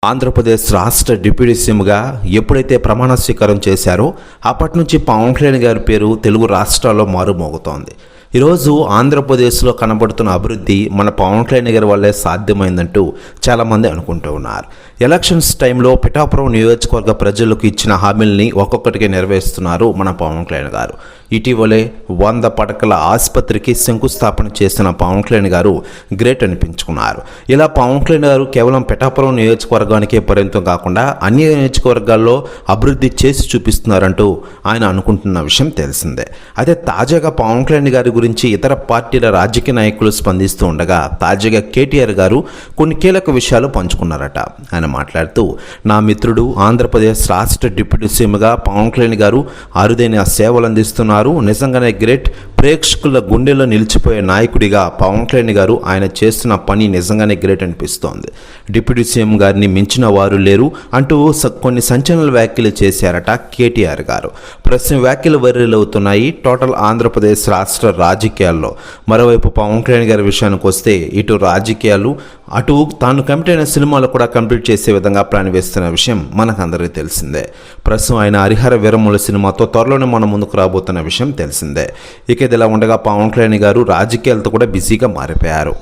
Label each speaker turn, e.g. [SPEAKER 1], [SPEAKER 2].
[SPEAKER 1] ఆంధ్రప్రదేశ్ రాష్ట్ర డిప్యూటీ సీఎంగా ఎప్పుడైతే ప్రమాణ స్వీకారం చేశారో అప్పటి నుంచి పవన్ కళ్యాణ్ గారి పేరు తెలుగు రాష్ట్రాల్లో మారుమోగుతోంది. ఈరోజు ఆంధ్రప్రదేశ్లో కనబడుతున్న అభివృద్ధి మన పవన్ కళ్యాణ్ గారి వల్లే సాధ్యమైందంటూ చాలామంది అనుకుంటూ ఉన్నారు. ఎలక్షన్స్ టైంలో పిఠాపురం నియోజకవర్గ ప్రజలకు ఇచ్చిన హామీల్ని ఒక్కొక్కటిగా నెరవేరుస్తున్నారు మన పవన్ కళ్యాణ్ గారు. ఇటీవలే 100 పడకల ఆసుపత్రికి శంకుస్థాపన చేసిన పవన్ కళ్యాణ్ గారు గ్రేట్ అనిపించుకున్నారు. ఇలా పవన్ కళ్యాణ్ గారు కేవలం పిఠాపురం నియోజకవర్గానికే పరిమితం కాకుండా అన్ని నియోజకవర్గాల్లో అభివృద్ధి చేసి చూపిస్తున్నారంటూ ఆయన అనుకుంటున్న విషయం తెలిసిందే. అయితే తాజాగా పవన్ కళ్యాణ్ గారి గురించి ఇతర పార్టీల రాజకీయ నాయకులు స్పందిస్తూ ఉండగా తాజాగా కేటీఆర్ గారు కొన్ని కీలక విషయాలు పంచుకున్నారట. ఆయన మాట్లాడుతూ, నా మిత్రుడు ఆంధ్రప్రదేశ్ రాష్ట్ర డిప్యూటీ సీఎంగా పవన్ కళ్యాణ్ గారు అరుదైన సేవలు అందిస్తున్నారు. నిజంగానే గ్రేట్. ప్రేక్షకుల గుండెల్లో నిలిచిపోయే నాయకుడిగా పవన్ కళ్యాణ్ గారు ఆయన చేస్తున్న పని నిజంగానే గ్రేట్ అనిపిస్తోంది. డిప్యూటీ సీఎం గారిని మించిన వారు లేరు అంటూ కొన్ని సంచలన వ్యాఖ్యలు చేశారట కేటీఆర్ గారు. ప్రస్తుతం వ్యాఖ్యలు వైరల్ అవుతున్నాయి టోటల్ ఆంధ్రప్రదేశ్ రాష్ట్ర రాజకీయాల్లో. మరోవైపు పవన్ కళ్యాణ్ గారి విషయానికి వస్తే ఇటు రాజకీయాలు అటు తాను కమిట్ అయిన సినిమాలు కూడా కంప్లీట్ చేసే విధంగా ప్లాన్ వేస్తున్న విషయం మనకందరికీ తెలిసిందే. ప్రస్తుతం ఆయన హరిహర వీరముల సినిమాతో త్వరలోనే మన ముందుకు రాబోతున్న విషయం తెలిసిందే. ఇక ఇదిలా ఉండగా పవన్ కళ్యాణ్ గారు రాజకీయాలతో కూడా బిజీగా మారిపోయారు.